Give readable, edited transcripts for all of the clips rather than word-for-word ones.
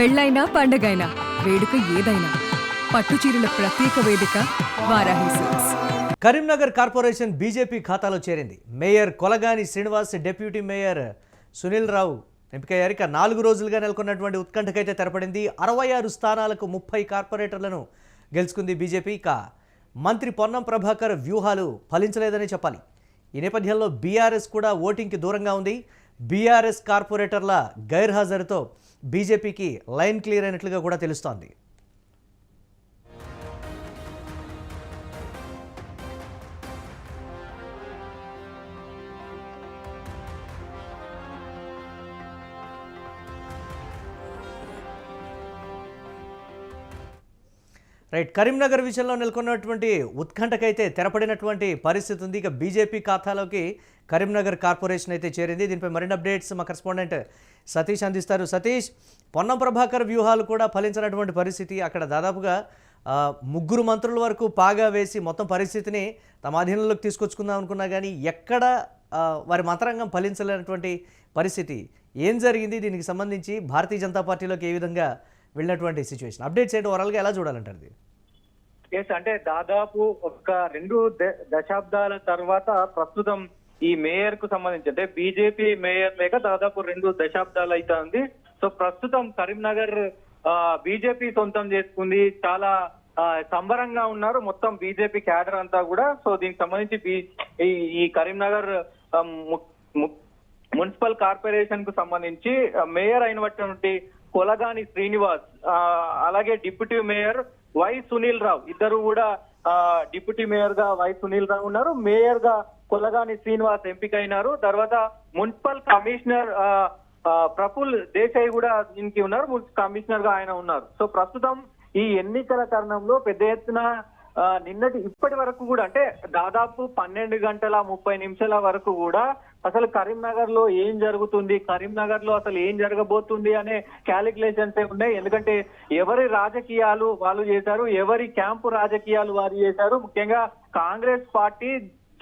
పెళ్ళైనా పండగైనా వేడుక ఏదైనా పట్టు చీరల ప్రత్యేక వేదిక Varahi silks. Karimnagar corporation BJP ఖాతాలో చేరింది. Mayor Kolagani Srinivas, deputy mayor Sunil Rao ఎంపికయ్యారు. ఇక 4 రోజులుగా నెలకొన్నటువంటి ఉత్కంఠకైతే తెరపడింది. 66 స్థానాలకు 30 కార్పొరేటర్లను గెలుచుకుంది బీజేపీ. ఇక మంత్రి పొన్నం ప్రభాకర్ వ్యూహాలు ఫలించలేదని చెప్పాలి. ఈ నేపథ్యంలో బీఆర్ఎస్ కూడా ఓటింగ్కి దూరంగా ఉంది. బీఆర్ఎస్ కార్పొరేటర్ల గైర్హాజరుతో బీజేపీకి లైన్ క్లియర్ అయినట్లుగా కూడా తెలుస్తోంది. రైట్, కరీంనగర్ విషయంలో నెలకొన్నటువంటి ఉత్కంఠకైతే తెరపడినటువంటి పరిస్థితి ఉంది. ఇక బీజేపీ ఖాతాలోకి కరీంనగర్ కార్పొరేషన్ అయితే చేరింది. దీనిపై మరిన్ని అప్డేట్స్ మా కరెస్పాండెంట్ సతీష్ అందిస్తారు. సతీష్, పొన్నం ప్రభాకర్ వ్యూహాలు కూడా ఫలించినటువంటి పరిస్థితి. అక్కడ దాదాపుగా 3 మంత్రుల వరకు పాగా వేసి మొత్తం పరిస్థితిని తమ అధీనంలోకి తీసుకొచ్చుకుందాం అనుకున్నా కానీ ఎక్కడ వారి మంత్రాంగం ఫలించలేనటువంటి పరిస్థితి. ఏం జరిగింది? దీనికి సంబంధించి భారతీయ జనతా పార్టీలోకి ఏ విధంగా వెళ్ళినటువంటి సిచ్యువేషన్ అప్డేట్స్ ఏంటి, ఓవరాల్గా ఎలా చూడాలంటారు? అంటే దాదాపు ఒక 2 దశాబ్దాల తర్వాత ప్రస్తుతం ఈ మేయర్ కు సంబంధించి అంటే బీజేపీ మేయర్ లేక దాదాపు 2 దశాబ్దాలు అయితే ఉంది. సో ప్రస్తుతం కరీంనగర్ బీజేపీ సొంతం చేసుకుంది. చాలా సంబరంగా ఉన్నారు మొత్తం బీజేపీ క్యాడర్ అంతా కూడా. సో దీనికి సంబంధించి ఈ కరీంనగర్ మున్సిపల్ కార్పొరేషన్ కు సంబంధించి మేయర్ అయినటువంటి కొలగాని శ్రీనివాస్, అలాగే deputy mayor why Sunil Rao, ఇద్దరు కూడా డిప్యూటీ మేయర్ గా వై సునీల్ రావు ఉన్నారు. మేయర్ గా కొలగాని శ్రీనివాస్ ఎంపికైనారు. తర్వాత మున్సిపల్ కమిషనర్ ప్రఫుల్ దేశాయ్ కూడా దీనికి ఉన్నారు, కమిషనర్ గా ఆయన ఉన్నారు. సో ప్రస్తుతం ఈ ఎన్నికల తరుణంలో పెద్ద ఎత్తున ఇప్పటి వరకు కూడా అంటే దాదాపు 12 గంటల 30 నిమిషాల వరకు కూడా అసలు కరీంనగర్ లో ఏం జరుగుతుంది, కరీంనగర్ లో అసలు ఏం జరగబోతుంది అనే క్యాలిక్యులేషన్స్ ఉన్నాయి. ఎందుకంటే ఎవరి రాజకీయాలు వాళ్ళు చేశారు, ఎవరి క్యాంపు రాజకీయాలు వారు చేశారు. ముఖ్యంగా కాంగ్రెస్ పార్టీ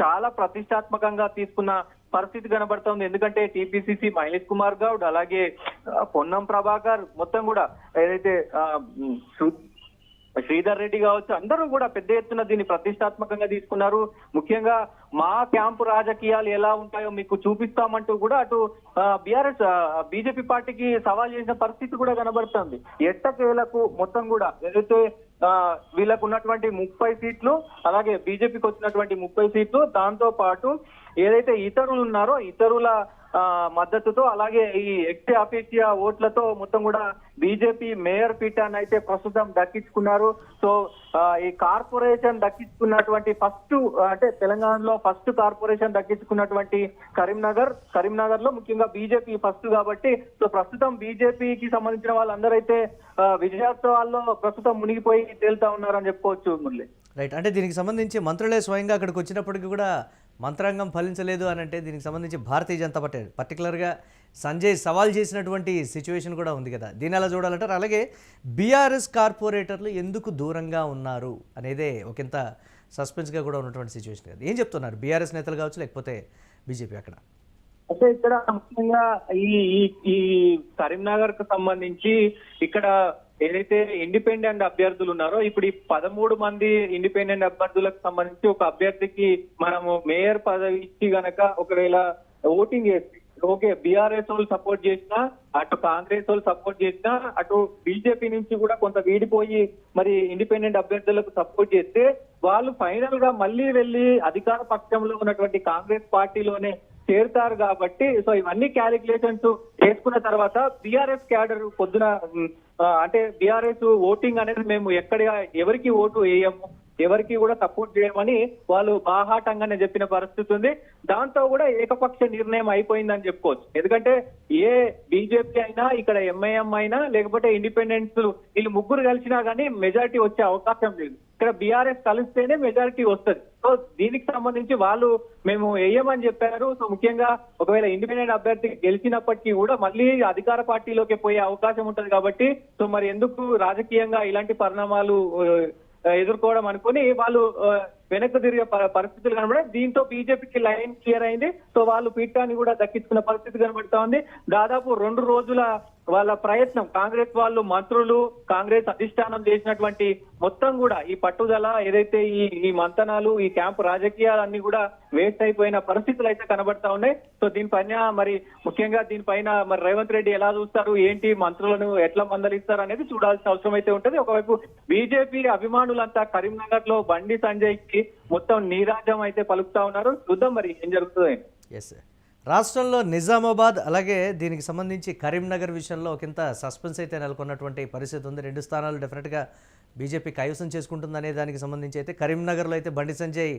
చాలా ప్రతిష్టాత్మకంగా తీసుకున్న పరిస్థితి కనబడుతోంది. ఎందుకంటే టీపీసీసీ మహేష్ కుమార్ గౌడ్, అలాగే పొన్నం ప్రభాకర్, మొత్తం కూడా ఏదైతే శ్రీధర్ రెడ్డి కావచ్చు, అందరూ కూడా పెద్ద ఎత్తున దీన్ని ప్రతిష్టాత్మకంగా తీసుకున్నారు. ముఖ్యంగా మా క్యాంపు రాజకీయాలు ఎలా ఉంటాయో మీకు చూపిస్తామంటూ కూడా అటు బీజేపీ పార్టీకి సవాల్ చేసిన పరిస్థితి కూడా కనబడుతుంది. ఎట్టకేలకు మొత్తం కూడా ఏదైతే వీళ్ళకు ఉన్నటువంటి 30 సీట్లు, అలాగే బీజేపీకి వచ్చినటువంటి 30 సీట్లు, దాంతో పాటు ఏదైతే ఇతరులు ఉన్నారో ఇతరుల మద్దతుతో, అలాగే ఈ ఎక్స్ అఫీషియా ఓట్లతో మొత్తం కూడా బీజేపీ మేయర్ పీఠాన్ని అయితే ప్రస్తుతం దక్కించుకున్నారు. సో ఈ కార్పొరేషన్ దక్కించుకున్నటువంటి ఫస్ట్ అంటే తెలంగాణలో ఫస్ట్ కార్పొరేషన్ దక్కించుకున్నటువంటి కరీంనగర్ లో ముఖ్యంగా బీజేపీ ఫస్ట్ కాబట్టి సో ప్రస్తుతం బీజేపీకి సంబంధించిన వాళ్ళందరూ అయితే విజయోత్సవాల్లో ప్రస్తుతం మునిగిపోయి తేలుతా ఉన్నారని చెప్పుకోవచ్చు మురళి. రైట్, అంటే దీనికి సంబంధించి మంత్రులే స్వయంగా అక్కడికి వచ్చినప్పటికీ కూడా మంత్రాంగం ఫలించలేదు అని అంటే దీనికి సంబంధించి భారతీయ జనతా పార్టీ పర్టికులర్గా సంజయ్ సవాల్ చేసినటువంటి సిచ్యువేషన్ కూడా ఉంది కదా, దీని ఎలా చూడాలంటారు? అలాగే బీఆర్ఎస్ కార్పొరేటర్లు ఎందుకు దూరంగా ఉన్నారు అనేదే ఒకంత సస్పెన్స్గా కూడా ఉన్నటువంటి సిచ్యువేషన్ కదా. ఏం చెప్తున్నారు బీఆర్ఎస్ నేతలు కావచ్చు లేకపోతే బీజేపీ అక్కడ? అంటే ఇక్కడ ముఖ్యంగా ఈ కరీంనగర్ కు సంబంధించి ఇక్కడ ఏదైతే ఇండిపెండెంట్ అభ్యర్థులు ఉన్నారో ఇప్పుడు ఈ 13 మంది ఇండిపెండెంట్ అభ్యర్థులకు సంబంధించి ఒక అభ్యర్థికి మనము మేయర్ పదవి ఇచ్చి గనక ఒకవేళ ఓటింగ్ చేస్తే ఓకే, బీఆర్ఎస్ వాళ్ళు సపోర్ట్ చేసినా, అటు కాంగ్రెస్ వాళ్ళు సపోర్ట్ చేసినా, అటు బీజేపీ నుంచి కూడా కొంత వీడిపోయి మరి ఇండిపెండెంట్ అభ్యర్థులకు సపోర్ట్ చేస్తే వాళ్ళు ఫైనల్ గా మళ్ళీ వెళ్ళి అధికార పక్షంలో ఉన్నటువంటి కాంగ్రెస్ పార్టీలోనే చేరుతారు. కాబట్టి సో ఇవన్నీ క్యాలిక్యులేషన్స్ చేసుకున్న తర్వాత బీఆర్ఎస్ క్యాడర్ పొద్దున అంటే బీఆర్ఎస్ ఓటింగ్ అనేది మేము ఎవరికి ఓటు వేయము, ఎవరికి కూడా సపోర్ట్ చేయమని వాళ్ళు బాహాటంగానే చెప్పిన పరిస్థితి ఉంది. దాంతో కూడా ఏకపక్ష నిర్ణయం అయిపోయిందని చెప్పుకోవచ్చు. ఎందుకంటే ఏ బీజేపీ అయినా, ఇక్కడ ఎంఐఎం అయినా, లేకపోతే ఇండిపెండెంట్స్ వీళ్ళు ముగ్గురు కలిసినా కానీ మెజారిటీ వచ్చే అవకాశం లేదు. ఇక్కడ బీఆర్ఎస్ కలిస్తేనే మెజారిటీ వస్తుంది. సో దీనికి సంబంధించి వాళ్ళు మేము వేయమని చెప్పారు. సో ముఖ్యంగా ఒకవేళ ఇండిపెండెంట్ అభ్యర్థి గెలిచినప్పటికీ కూడా మళ్ళీ అధికార పార్టీలోకి పోయే అవకాశం ఉంటది. కాబట్టి సో మరి ఎందుకు రాజకీయంగా ఇలాంటి పరిణామాలు ఎదుర్కోవడం అనుకుని వాళ్ళు వెనక్కి తిరిగే పరిస్థితులు కనబడాయి. దీంతో బీజేపీకి లైన్ క్లియర్ అయింది. సో వాళ్ళు పీఠాన్ని కూడా దక్కించుకున్న పరిస్థితి కనబడతా ఉంది. దాదాపు 2 రోజుల వాళ్ళ ప్రయత్నం, కాంగ్రెస్ వాళ్ళు మంత్రులు, కాంగ్రెస్ అధిష్టానం చేసినటువంటి మొత్తం కూడా ఈ పట్టుదల ఏదైతే ఈ మంతనాలు, ఈ క్యాంపు రాజకీయాలన్నీ కూడా వేస్ట్ అయిపోయిన పరిస్థితులు అయితే కనబడతా ఉన్నాయి. సో దీనిపైన మరి ముఖ్యంగా దీనిపైన మరి రేవంత్ రెడ్డి ఎలా చూస్తారు, ఏంటి, మంత్రులను ఎట్లా మందలిస్తారు అనేది చూడాల్సిన అవసరం అయితే ఉంటది. ఒకవైపు బీజేపీ అభిమానులంతా కరీంనగర్ లో బండి సంజయ్ కి మొత్తం నీరాజం అయితే పలుకుతా ఉన్నారు. చూద్దాం మరి ఏం జరుగుతుంది. ఎస్, రాష్ట్రంలో నిజామాబాద్ అలాగే దీనికి సంబంధించి కరీంనగర్ విషయంలో ఒకంత సస్పెన్స్ అయితే నెలకొన్నటువంటి పరిస్థితి ఉంది. 2 స్థానాలు డెఫినెట్గా బీజేపీ కైవసం చేసుకుంటుందనే దానికి సంబంధించి అయితే కరీంనగర్లో అయితే బండి సంజయ్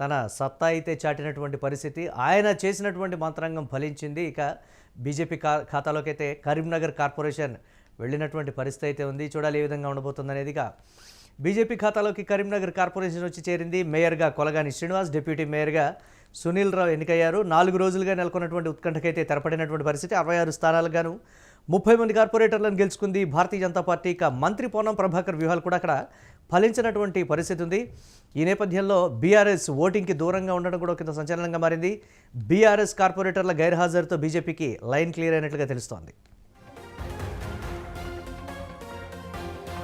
తన సత్తా అయితే చాటినటువంటి పరిస్థితి, ఆయన చేసినటువంటి మంత్రాంగం ఫలించింది. ఇక బీజేపీ ఖాతాలోకి అయితే కరీంనగర్ కార్పొరేషన్ వెళ్ళినటువంటి పరిస్థితి అయితే ఉంది. చూడాలి ఏ విధంగా ఉండబోతుంది అనేది. ఇక బీజేపీ ఖాతాలోకి కరీంనగర్ కార్పొరేషన్ వచ్చి చేరింది. మేయర్గా కొలగాని శ్రీనివాస్, డిప్యూటీ మేయర్గా సునీల్ రావు ఎన్నికయ్యారు. 4 రోజులుగా నెలకొన్నటువంటి ఉత్కంఠకైతే తెరపడినటువంటి పరిస్థితి. 66 స్థానాలకు గాను 30 మంది కార్పొరేటర్లను గెలుచుకుంది భారతీయ జనతా పార్టీ. ఇక మంత్రి పొన్నం ప్రభాకర్ వ్యూహాలు కూడా అక్కడ ఫలించినటువంటి పరిస్థితి ఉంది. ఈ నేపథ్యంలో బీఆర్ఎస్ ఓటింగ్కి దూరంగా ఉండడం కూడా ఒక సంచలనంగా మారింది. బీఆర్ఎస్ కార్పొరేటర్ల గైర్హాజరుతో బీజేపీకి లైన్ క్లియర్ అయినట్లుగా తెలుస్తోంది.